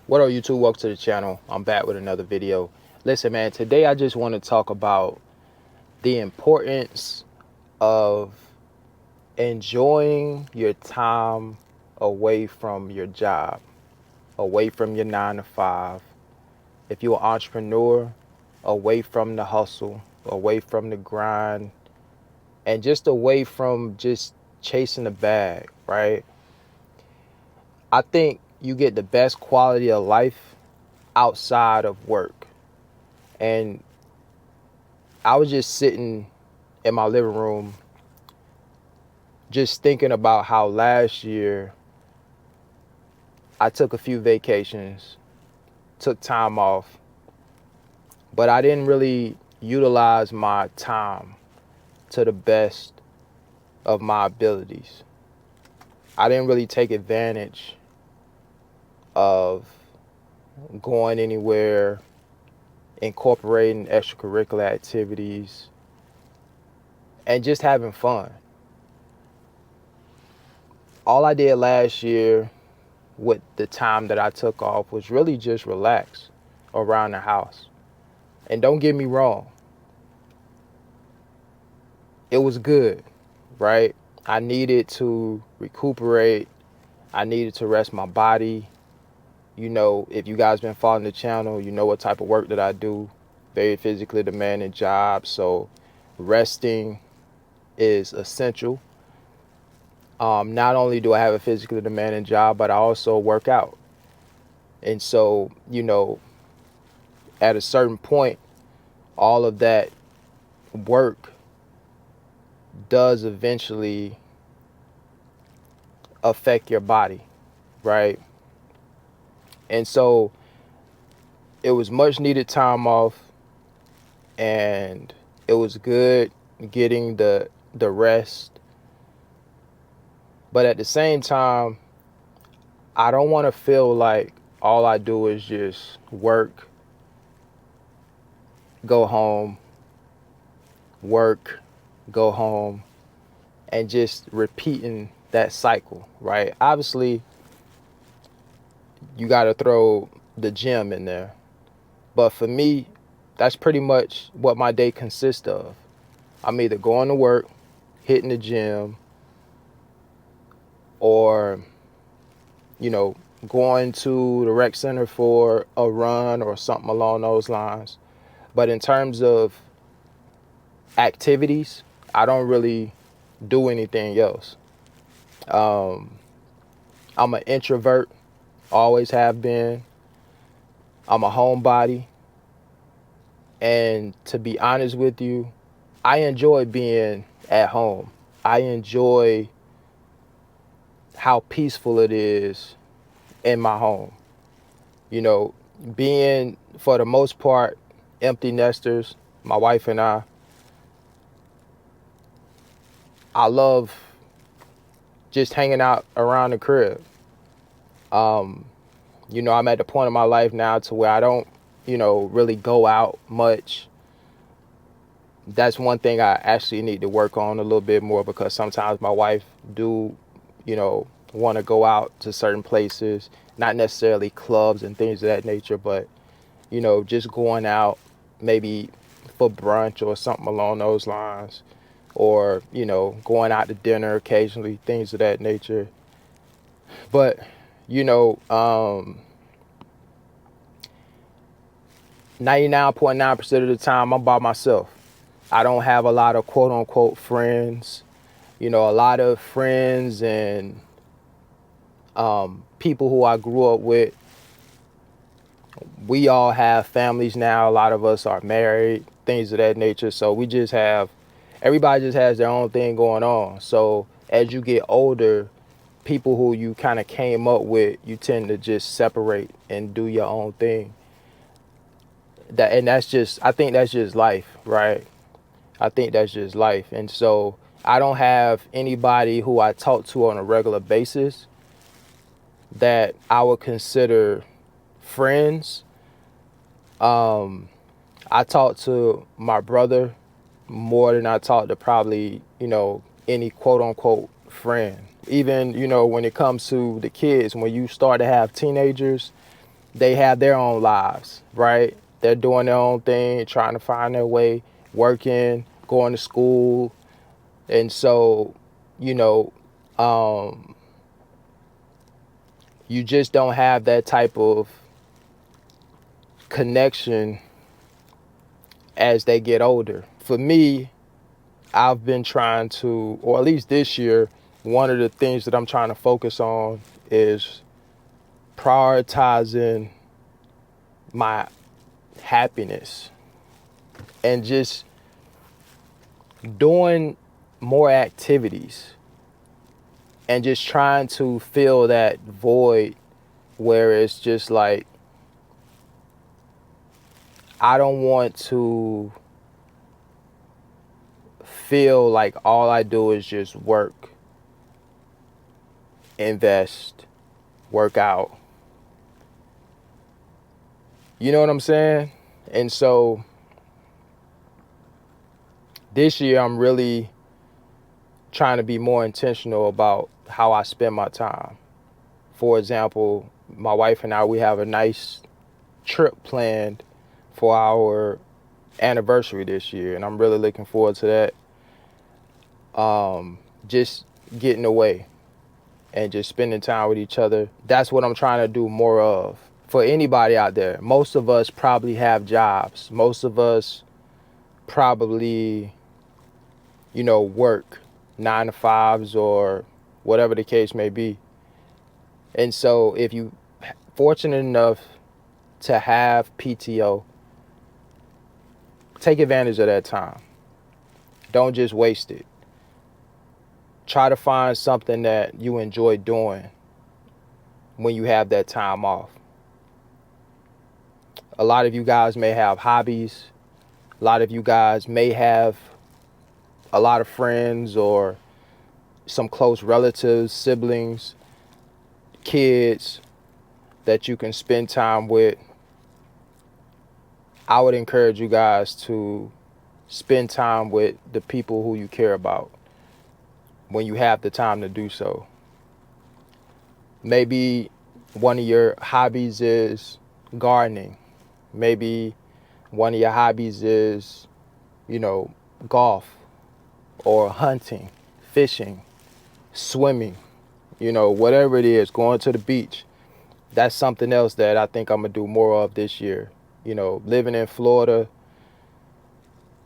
What up, YouTube? Welcome to the channel. I'm back with another video. Listen, man, today I just want to talk about the importance of enjoying your time away from your job, away from your 9 to 5. If you're an entrepreneur, away from the hustle, away from the grind, and just away from just chasing the bag, right? I think you get the best quality of life outside of work. And I was just sitting in my living room just thinking about how last year I took a few vacations, took time off, but I didn't really utilize my time to the best of my abilities. I didn't really take advantage of going anywhere, incorporating extracurricular activities, and just having fun. All I did last year with the time that I took off was really just relax around the house. And don't get me wrong, it was good, right? I needed to recuperate. I needed to rest my body. You know, if you guys been following the channel, you know what type of work that I do. Very physically demanding job. So resting is essential. Not only do I have a physically demanding job, but I also work out. And so, you know, at a certain point, all of that work does eventually affect your body, right? And so it was much needed time off, and it was good getting the rest. But at the same time, I don't want to feel like all I do is just work, go home, work, go home, and just repeating that cycle, right? Obviously, you got to throw the gym in there. But for me, that's pretty much what my day consists of. I'm either going to work, hitting the gym, or, you know, going to the rec center for a run or something along those lines. But in terms of activities, I don't really do anything else. I'm an introvert, always have been. I'm a homebody. And to be honest with you, I enjoy being at home. I enjoy how peaceful it is in my home. You know, being, for the most part, empty nesters, my wife and I love just hanging out around the crib. You know, I'm at the point in my life now to where I don't, you know, really go out much. That's one thing I actually need to work on a little bit more, because sometimes my wife do, you know, want to go out to certain places, not necessarily clubs and things of that nature, but, you know, just going out maybe for brunch or something along those lines, or, you know, going out to dinner occasionally, things of that nature. But, you know, 99.9% of the time I'm by myself. I don't have a lot of quote unquote friends. You know, a lot of friends and people who I grew up with, we all have families now. A lot of us are married, things of that nature. So we just have, everybody just has their own thing going on. So as you get older, people who you kind of came up with, you tend to just separate and do your own thing. That's just, I think that's just life, right? I think that's just life. And so I don't have anybody who I talk to on a regular basis that I would consider friends. I talk to my brother more than I talk to probably, you know, any quote unquote friend. Even, you know, when it comes to the kids, when you start to have teenagers, they have their own lives, right? They're doing their own thing, trying to find their way, working, going to school. And so, you know, you just don't have that type of connection as they get older. For me, I've been trying to, or at least this year, one of the things that I'm trying to focus on is prioritizing my happiness and just doing more activities and just trying to fill that void where it's just like, I don't want to feel like all I do is just work, invest, work out. You know what I'm saying? And so this year I'm really trying to be more intentional about how I spend my time. For example, my wife and I, we have a nice trip planned for our anniversary this year, and I'm really looking forward to that. Just getting away and just spending time with each other. That's what I'm trying to do more of. For anybody out there, most of us probably have jobs. Most of us probably, work 9 to 5s or whatever the case may be. And so if you fortunate enough to have PTO, take advantage of that time. Don't just waste it. Try to find something that you enjoy doing when you have that time off. A lot of you guys may have hobbies. A lot of you guys may have a lot of friends or some close relatives, siblings, kids that you can spend time with. I would encourage you guys to spend time with the people who you care about when you have the time to do so. Maybe one of your hobbies is gardening. Maybe one of your hobbies is, golf or hunting, fishing, swimming, whatever it is, going to the beach. That's something else that I think I'm going to do more of this year. Living in Florida,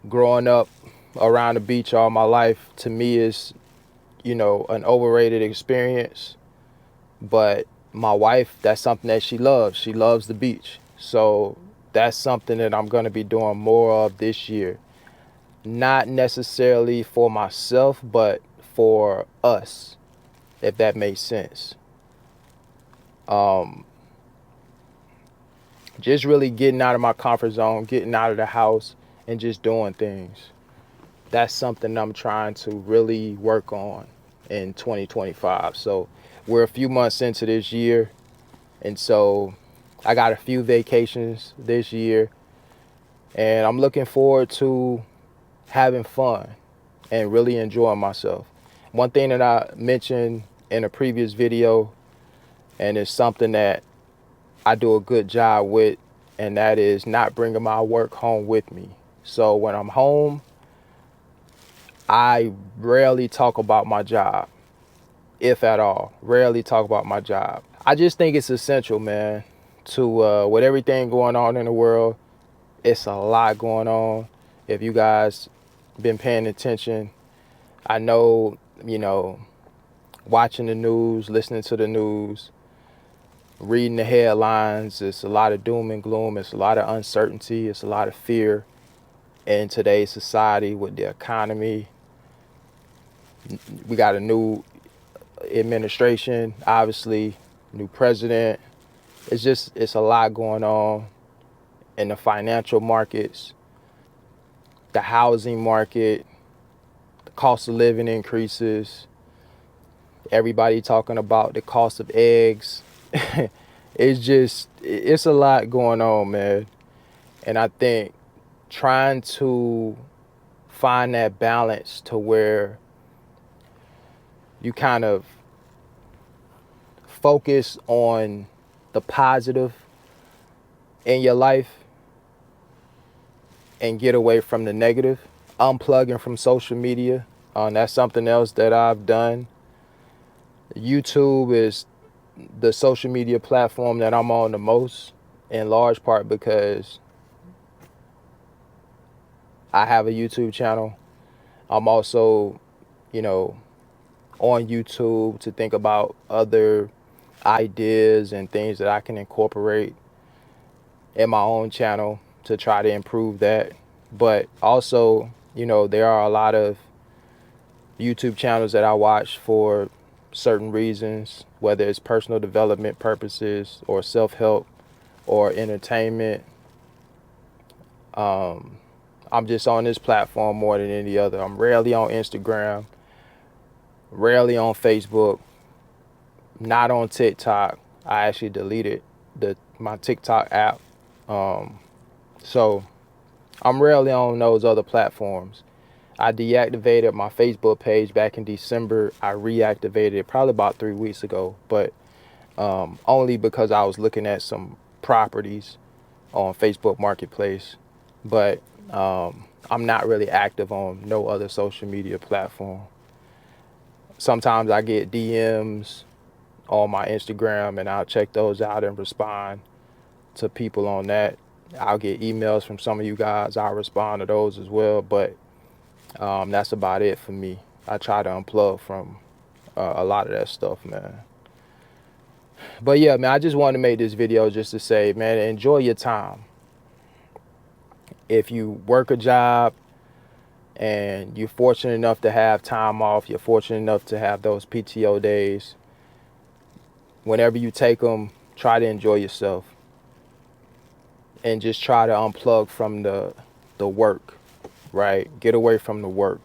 growing up around the beach all my life, to me is, an overrated experience. But my wife, that's something that she loves. She loves the beach. So that's something that I'm going to be doing more of this year. Not necessarily for myself, but for us, if that makes sense. Just really getting out of my comfort zone, getting out of the house, and just doing things. That's something I'm trying to really work on in 2025. So we're a few months into this year, and so I got a few vacations this year, and I'm looking forward to having fun and really enjoying myself. One thing that I mentioned in a previous video, and it's something that I do a good job with, and that is not bringing my work home with me. So when I'm home, I rarely talk about my job, if at all. Rarely talk about my job. I just think it's essential, man, to with everything going on in the world. It's a lot going on. If you guys been paying attention, I know, watching the news, listening to the news, reading the headlines, it's a lot of doom and gloom. It's a lot of uncertainty. It's a lot of fear in today's society with the economy. We got a new administration, obviously, new president. It's a lot going on in the financial markets, the housing market, the cost of living increases. Everybody talking about the cost of eggs. It's a lot going on, man. And I think trying to find that balance to where you kind of focus on the positive in your life and get away from the negative. Unplugging from social media. That's something else that I've done. YouTube is the social media platform that I'm on the most, in large part because I have a YouTube channel. I'm also, on YouTube to think about other ideas and things that I can incorporate in my own channel to try to improve that. But also, there are a lot of YouTube channels that I watch for certain reasons, whether it's personal development purposes or self-help or entertainment. I'm just on this platform more than any other. I'm rarely on Instagram, rarely on Facebook, not on TikTok. I actually deleted my TikTok app. So I'm rarely on those other platforms. I deactivated my Facebook page back in December. I reactivated it probably about 3 weeks ago, but only because I was looking at some properties on Facebook Marketplace. But I'm not really active on no other social media platform. Sometimes I get DMs on my Instagram and I'll check those out and respond to people on that. I'll get emails from some of you guys. I'll respond to those as well. But that's about it for me. I try to unplug from a lot of that stuff, man. But yeah, man, I just wanted to make this video just to say, man, enjoy your time. If you work a job and you're fortunate enough to have time off, you're fortunate enough to have those PTO days, whenever you take them, try to enjoy yourself and just try to unplug from the work, right? Get away from the work.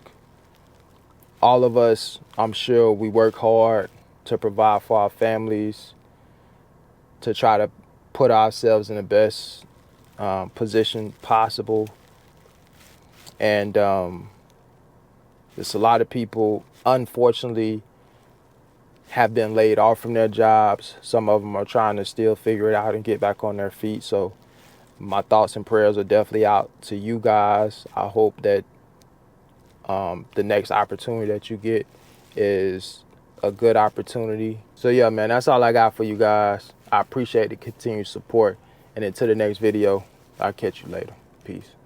All of us, I'm sure, we work hard to provide for our families, to try to put ourselves in the best position possible. And there's a lot of people, unfortunately, have been laid off from their jobs. Some of them are trying to still figure it out and get back on their feet. So my thoughts and prayers are definitely out to you guys. I hope that the next opportunity that you get is a good opportunity. So yeah, man, that's all I got for you guys. I appreciate the continued support. And until the next video, I'll catch you later. Peace.